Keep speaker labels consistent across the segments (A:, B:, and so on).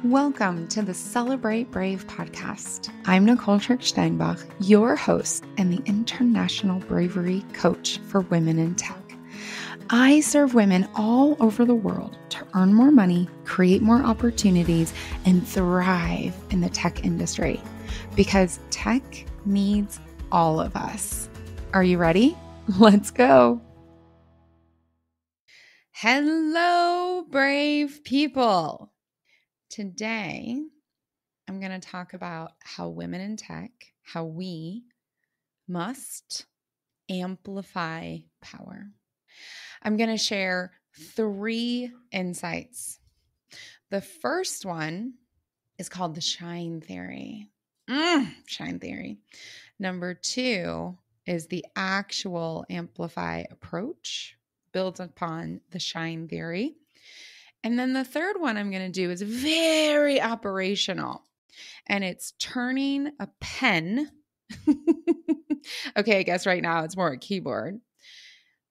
A: Welcome to the Celebrate Brave podcast. I'm Nicole Steinbach, your host and the International Bravery Coach for Women in Tech. I serve women all over the world to earn more money, create more opportunities, and thrive in the tech industry because tech needs all of us. Are you ready? Let's go. Hello, brave people. Today, I'm going to talk about how women in tech, how we must amplify power. I'm going to share 3 insights. The first one is called the shine theory. Shine theory. Number 2 is the actual amplify approach, built upon the shine theory. And then the third one I'm going to do is very operational, and it's turning a pen. Okay, I guess right now it's more a keyboard.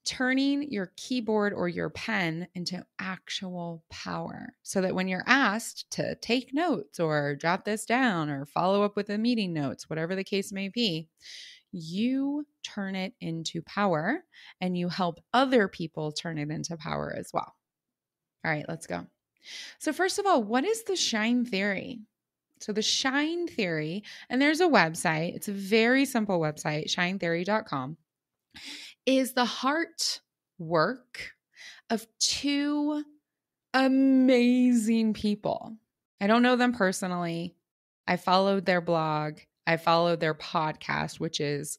A: Turning your keyboard or your pen into actual power so that when you're asked to take notes or jot this down or follow up with the meeting notes, whatever the case may be, you turn it into power and you help other people turn it into power as well. All right, let's go. So first of all, what is the shine theory? So the shine theory, and there's a website, it's a very simple website, shinetheory.com, is the heart work of 2 amazing people. I don't know them personally. I followed their blog. I followed their podcast, which is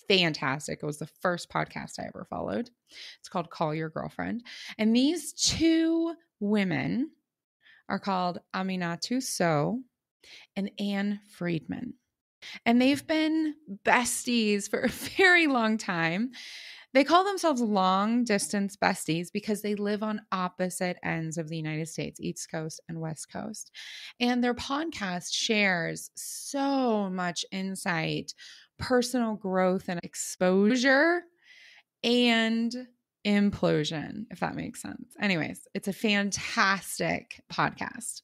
A: fantastic. It was the first podcast I ever followed. It's called Call Your Girlfriend. And these 2 women are called Aminatu So and Anne Friedman. And they've been besties for a very long time. They call themselves long distance besties because they live on opposite ends of the United States, East Coast and West Coast. And their podcast shares so much insight, personal growth and exposure, and implosion, if that makes sense. Anyways, it's a fantastic podcast.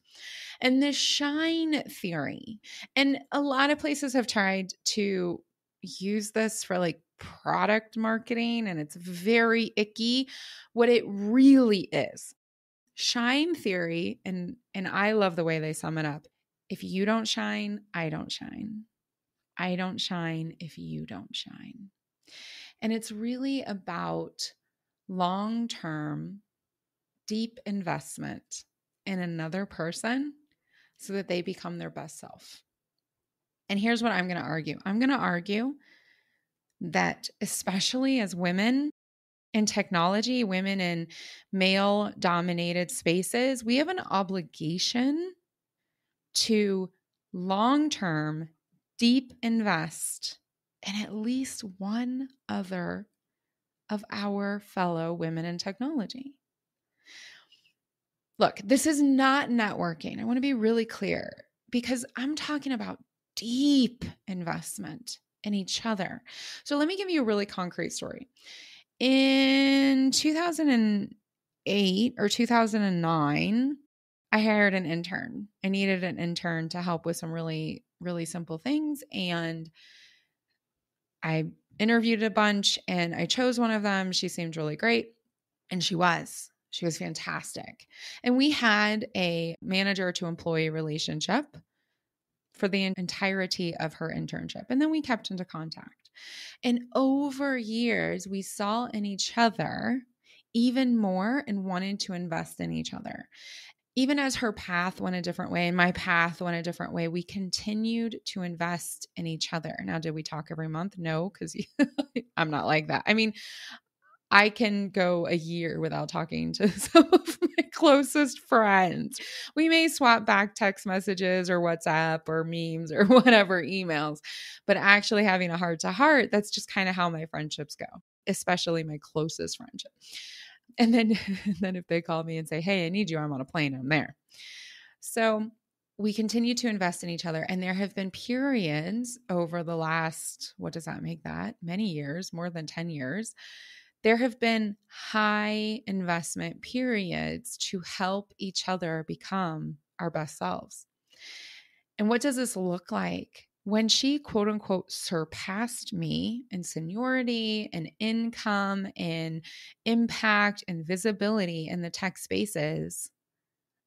A: And the shine theory, and a lot of places have tried to use this for like product marketing, and it's very icky. What it really is, shine theory, and I love the way they sum it up. If you don't shine, I don't shine. I don't shine if you don't shine. And it's really about long-term, deep investment in another person so that they become their best self. And here's what I'm going to argue. I'm going to argue that especially as women in technology, women in male-dominated spaces, we have an obligation to long-term, deep invest in at least one other of our fellow women in technology. Look, this is not networking. I want to be really clear because I'm talking about deep investment in each other. So let me give you a really concrete story. In 2008 or 2009, I hired an intern. I needed an intern to help with some really, really simple things. And I interviewed a bunch and I chose one of them. She seemed really great. And she was fantastic. And we had a manager to employee relationship for the entirety of her internship. And then we kept into contact. And over years, we saw in each other even more and wanted to invest in each other. Even as her path went a different way and my path went a different way, we continued to invest in each other. Now, did we talk every month? No, because I'm not like that. I mean, I can go a year without talking to some of my closest friends. We may swap back text messages or WhatsApp or memes or whatever emails, but actually having a heart-to-heart, that's just kind of how my friendships go, especially my closest friendship. And then if they call me and say, hey, I need you, I'm on a plane, I'm there. So we continue to invest in each other. And there have been periods over the last, what does that make that? Many years, more than 10 years. There have been high investment periods to help each other become our best selves. And what does this look like? When she quote unquote surpassed me in seniority and income and impact and visibility in the tech spaces,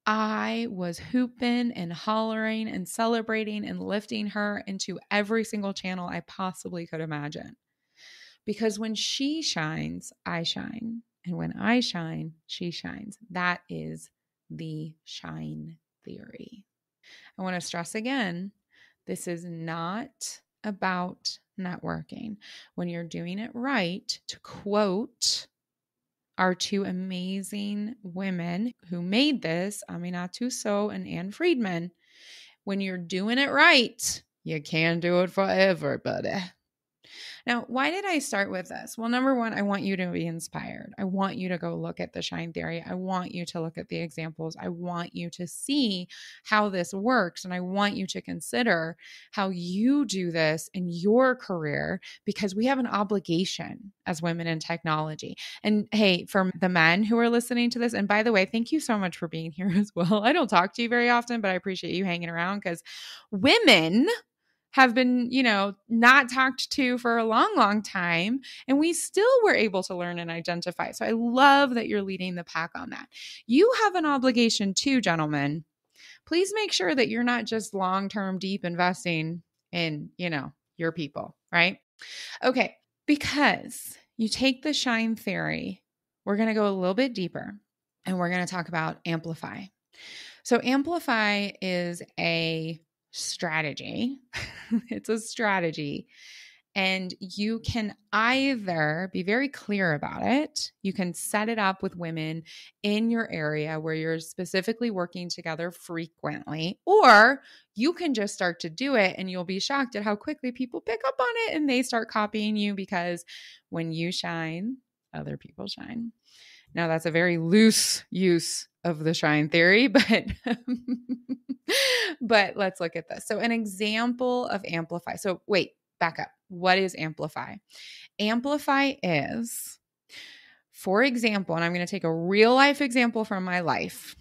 A: I was hooping and hollering and celebrating and lifting her into every single channel I possibly could imagine. Because when she shines, I shine. And when I shine, she shines. That is the shine theory. I want to stress again, this is not about networking. When you're doing it right, to quote our two amazing women who made this, Aminatu So and Ann Friedman, when you're doing it right, you can do it for everybody. Now, why did I start with this? Well, number one, I want you to be inspired. I want you to go look at the shine theory. I want you to look at the examples. I want you to see how this works. And I want you to consider how you do this in your career, because we have an obligation as women in technology. And hey, for the men who are listening to this, and by the way, thank you so much for being here as well. I don't talk to you very often, but I appreciate you hanging around, because women have been, not talked to for a long, long time. And we still were able to learn and identify. So I love that you're leading the pack on that. You have an obligation too, gentlemen. Please make sure that you're not just long-term deep investing in, your people, right? Okay. Because you take the shine theory, we're going to go a little bit deeper and we're going to talk about Amplify. So Amplify is a strategy. It's a strategy. And you can either be very clear about it. You can set it up with women in your area where you're specifically working together frequently, or you can just start to do it and you'll be shocked at how quickly people pick up on it and they start copying you, because when you shine, other people shine. Now, that's a very loose use of the shine theory, but let's look at this. So an example of Amplify. So wait, back up. What is Amplify? Amplify is, for example, and I'm going to take a real life example from my life.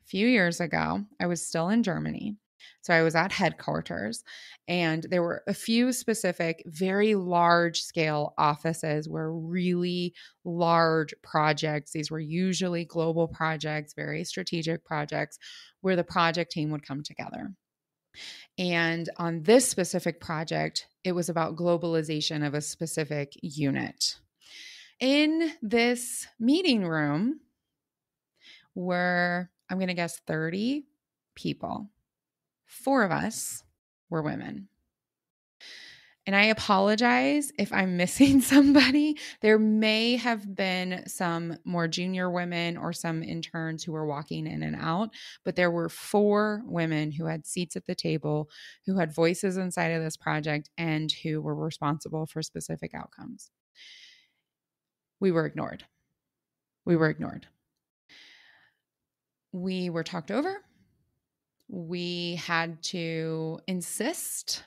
A: A few years ago, I was still in Germany. So I was at headquarters, and there were a few specific, very large scale offices where really large projects, these were usually global projects, very strategic projects, where the project team would come together. And on this specific project, it was about globalization of a specific unit. In this meeting room were, I'm going to guess, 30 people. 4 of us were women. And I apologize if I'm missing somebody. There may have been some more junior women or some interns who were walking in and out, but there were 4 women who had seats at the table, who had voices inside of this project, and who were responsible for specific outcomes. We were ignored. We were ignored. We were talked over. We had to insist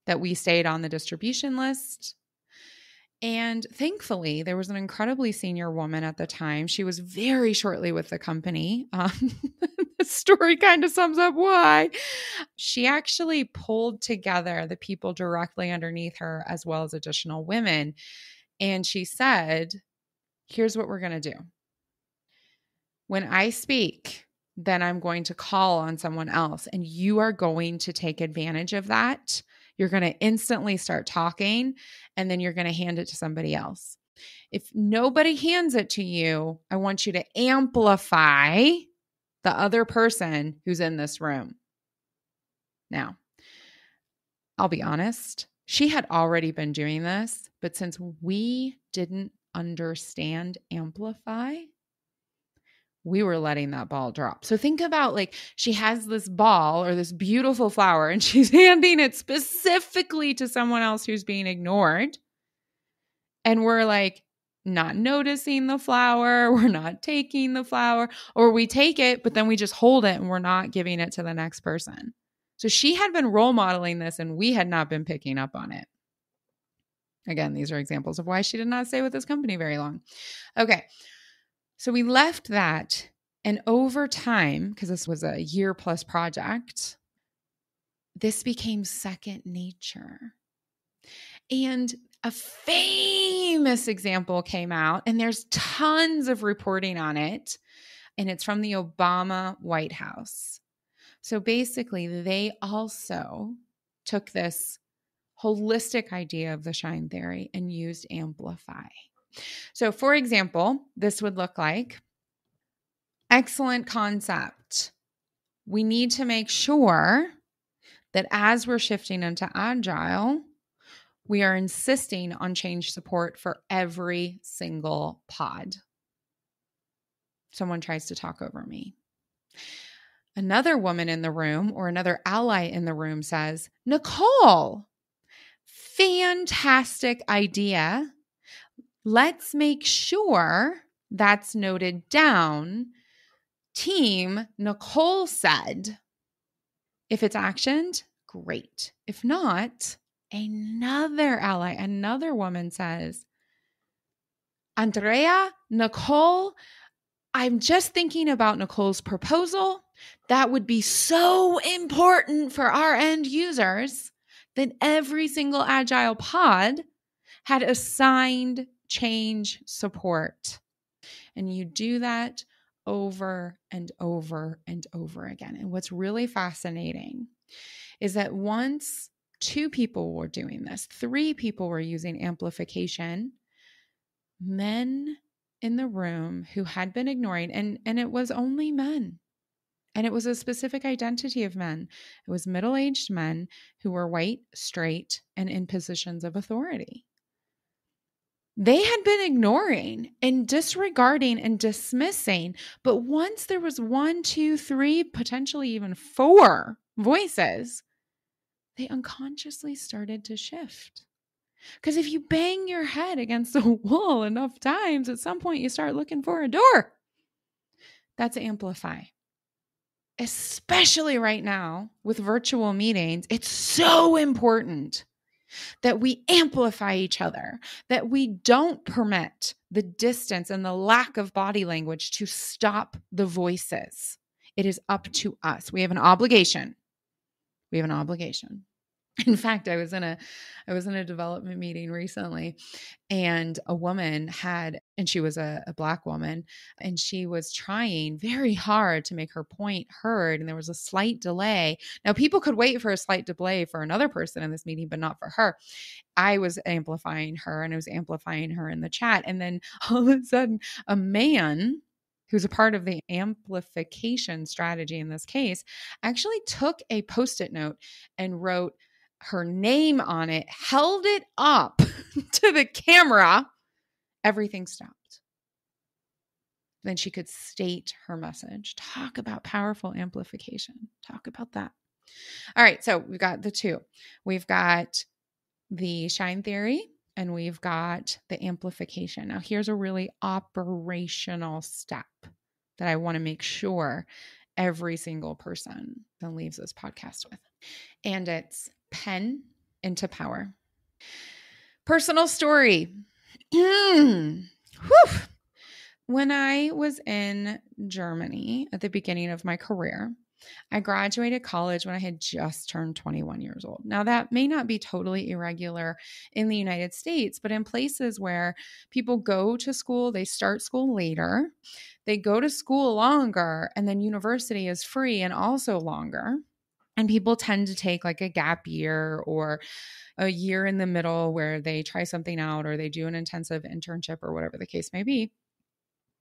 A: that we stayed on the distribution list. And thankfully, there was an incredibly senior woman at the time. She was very shortly with the company. The story kind of sums up why. She actually pulled together the people directly underneath her as well as additional women. And she said, here's what we're going to do. When I speak, then I'm going to call on someone else, and you are going to take advantage of that. You're going to instantly start talking, and then you're going to hand it to somebody else. If nobody hands it to you, I want you to amplify the other person who's in this room. Now, I'll be honest, she had already been doing this, but since we didn't understand Amplify, we were letting that ball drop. So think about, like, she has this ball or this beautiful flower and she's handing it specifically to someone else who's being ignored. And we're like not noticing the flower. We're not taking the flower, or we take it, but then we just hold it and we're not giving it to the next person. So she had been role modeling this and we had not been picking up on it. Again, these are examples of why she did not stay with this company very long. Okay. So we left that, And over time, because this was a year-plus project, this became second nature. And a famous example came out, and there's tons of reporting on it, and it's from the Obama White House. So basically, they also took this holistic idea of the shine theory and used Amplify. So for example, this would look like, excellent concept. We need to make sure that as we're shifting into agile, we are insisting on change support for every single pod. Someone tries to talk over me. Another woman in the room or another ally in the room says, Nicole, fantastic idea. Let's make sure that's noted down. Team, Nicole said, if it's actioned, great. If not, another ally, another woman says, Andrea, Nicole, I'm just thinking about Nicole's proposal. That would be so important for our end users that every single agile pod had assigned change support. And you do that over and over and over again. And what's really fascinating is that once 2 people were doing this, 3 people were using amplification, men in the room who had been ignoring, and it was only men. And it was a specific identity of men. It was middle-aged men who were white, straight, and in positions of authority. They had been ignoring and disregarding and dismissing. But once there was 1, 2, 3, potentially even 4 voices, they unconsciously started to shift. Because if you bang your head against the wall enough times, at some point you start looking for a door. That's Amplify. Especially right now with virtual meetings, it's so important that we amplify each other, that we don't permit the distance and the lack of body language to stop the voices. It is up to us. We have an obligation. We have an obligation. In fact, I was in a development meeting recently, and a woman and she was a Black woman, and she was trying very hard to make her point heard, and there was a slight delay. Now, people could wait for a slight delay for another person in this meeting, but not for her. I was amplifying her, and I was amplifying her in the chat, and then all of a sudden, a man who's a part of the amplification strategy in this case actually took a Post-it note and wrote her name on it, held it up to the camera, everything stopped. Then she could state her message. Talk about powerful amplification. Talk about that. All right, so we've got the 2. We've got the shine theory and we've got the amplification. Now, here's a really operational step that I want to make sure every single person leaves this podcast with. And it's pen into power. Personal story. When I was in Germany at the beginning of my career, I graduated college when I had just turned 21 years old. Now, that may not be totally irregular in the United States, but in places where people go to school, they start school later, they go to school longer, and then university is free and also longer. And people tend to take like a gap year or a year in the middle where they try something out or they do an intensive internship or whatever the case may be.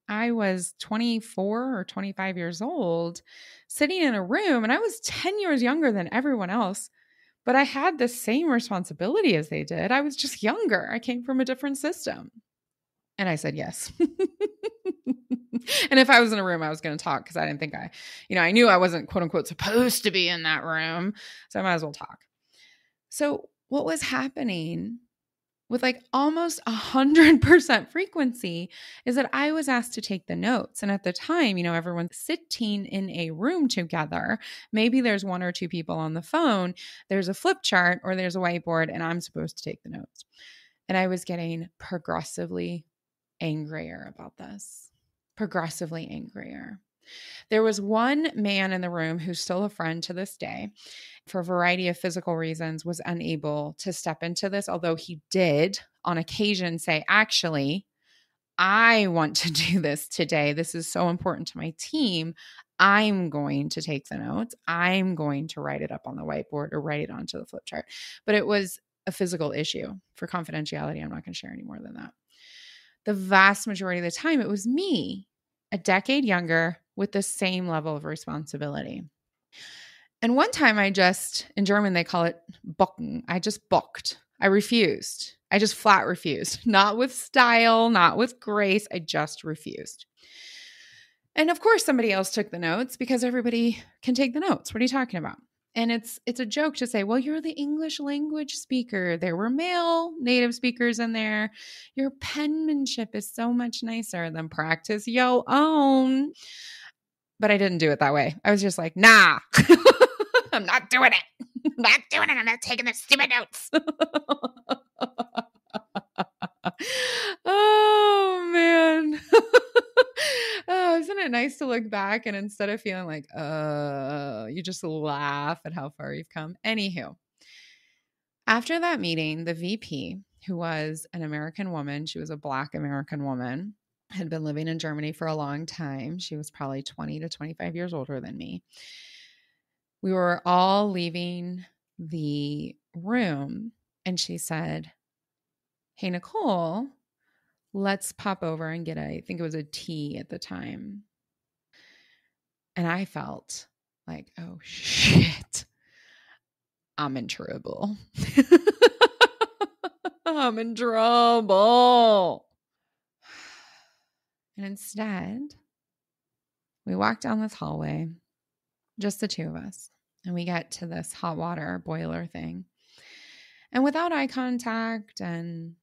A: I was 24 or 25 years old sitting in a room, and I was 10 years younger than everyone else, but I had the same responsibility as they did. I was just younger. I came from a different system. And I said yes. And if I was in a room, I was going to talk because I didn't think I knew I wasn't quote unquote supposed to be in that room. So I might as well talk. So what was happening with like almost 100% frequency is that I was asked to take the notes. And at the time, everyone's sitting in a room together. Maybe there's 1 or 2 people on the phone. There's a flip chart or there's a whiteboard, and I'm supposed to take the notes. And I was getting progressively angrier about this. Progressively angrier. There was one man in the room who's still a friend to this day, for a variety of physical reasons, was unable to step into this, although he did on occasion say, actually, I want to do this today. This is so important to my team. I'm going to take the notes. I'm going to write it up on the whiteboard or write it onto the flip chart. But it was a physical issue. For confidentiality, I'm not going to share any more than that. The vast majority of the time, it was me, a decade younger, with the same level of responsibility. And one time in German, they call it bocken. I just bocked. I refused. I just flat refused. Not with style, not with grace. I just refused. And of course, somebody else took the notes because everybody can take the notes. What are you talking about? And it's a joke to say, well, you're the English language speaker. There were male native speakers in there. Your penmanship is so much nicer than practice yo own. But I didn't do it that way. I was just like, nah, I'm not doing it. I'm not doing it. I'm not taking the stupid notes. Oh, man. Oh, isn't it nice to look back and instead of feeling like, you just laugh at how far you've come. Anywho, after that meeting, the VP, who was an American woman, she was a Black American woman, had been living in Germany for a long time. She was probably 20 to 25 years older than me. We were all leaving the room and she said, hey, Nicole, let's pop over and get I think it was a tea at the time. And I felt like, oh shit, I'm in trouble. I'm in trouble. And instead, we walked down this hallway, just the two of us, and we get to this hot water boiler thing. And without eye contact and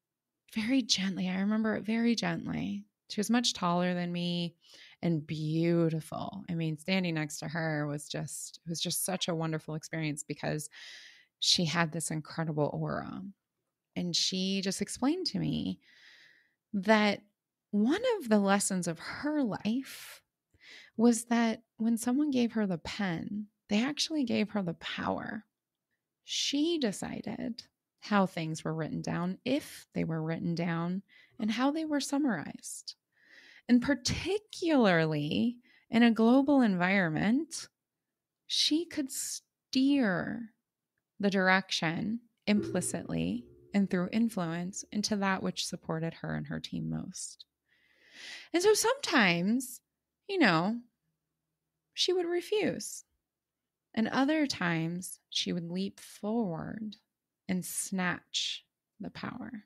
A: very gently, I remember it very gently. She was much taller than me and beautiful. I mean, standing next to her was just such a wonderful experience because she had this incredible aura. And she just explained to me that one of the lessons of her life was that when someone gave her the pen, they actually gave her the power. She decided how things were written down, if they were written down, and how they were summarized. And particularly in a global environment, she could steer the direction implicitly and through influence into that which supported her and her team most. And so sometimes, she would refuse. And other times she would leap forward and snatch the power.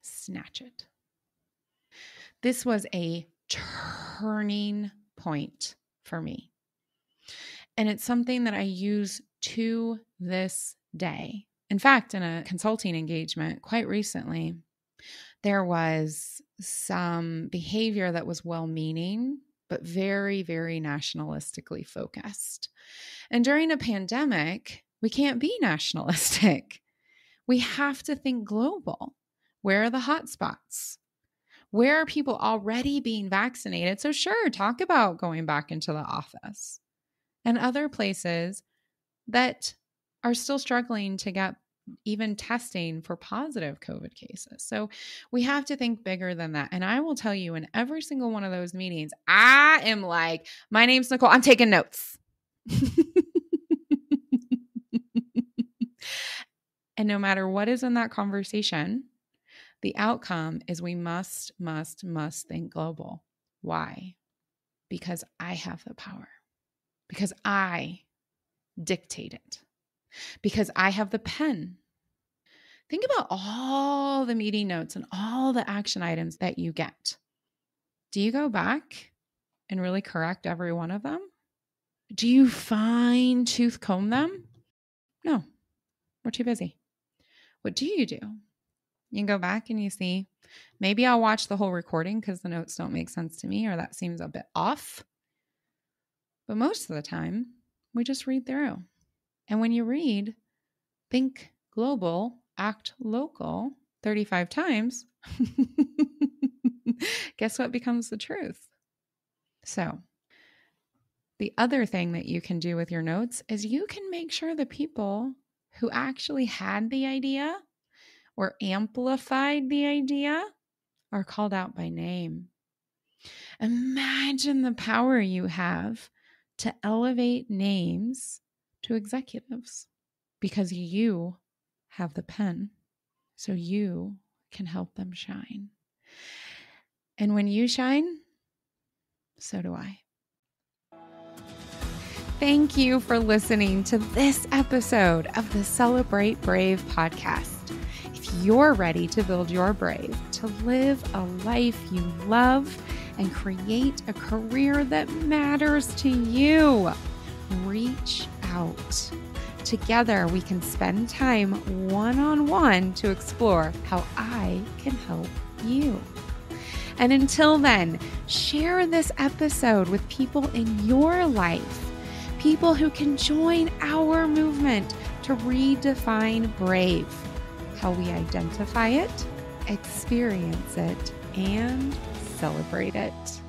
A: Snatch it. This was a turning point for me. And it's something that I use to this day. In fact, in a consulting engagement quite recently, there was some behavior that was well-meaning, but very, very nationalistically focused. And during a pandemic, we can't be nationalistic. We have to think global. Where are the hot spots? Where are people already being vaccinated? So sure, talk about going back into the office. And other places that are still struggling to get even testing for positive COVID cases. So we have to think bigger than that. And I will tell you, in every single one of those meetings, I am like, my name's Nicole. I'm taking notes. And no matter what is in that conversation, the outcome is we must think global. Why? Because I have the power. Because I dictate it. Because I have the pen. Think about all the meeting notes and all the action items that you get. Do you go back and really correct every one of them? Do you fine tooth comb them? No, we're too busy. What do? You can go back and you see, maybe I'll watch the whole recording because the notes don't make sense to me or that seems a bit off. But most of the time, we just read through. And when you read, think global, act local 35 times, guess what becomes the truth? So The other thing that you can do with your notes is you can make sure the people who actually had the idea or amplified the idea are called out by name. Imagine the power you have to elevate names to executives because you have the pen, so you can help them shine. And when you shine, so do I. Thank you for listening to this episode of the Celebrate Brave podcast. If you're ready to build your brave, to live a life you love, and create a career that matters to you, reach out. Together, we can spend time one-on-one to explore how I can help you. And until then, share this episode with people in your life, people who can join our movement to redefine brave, how we identify it, experience it, and celebrate it.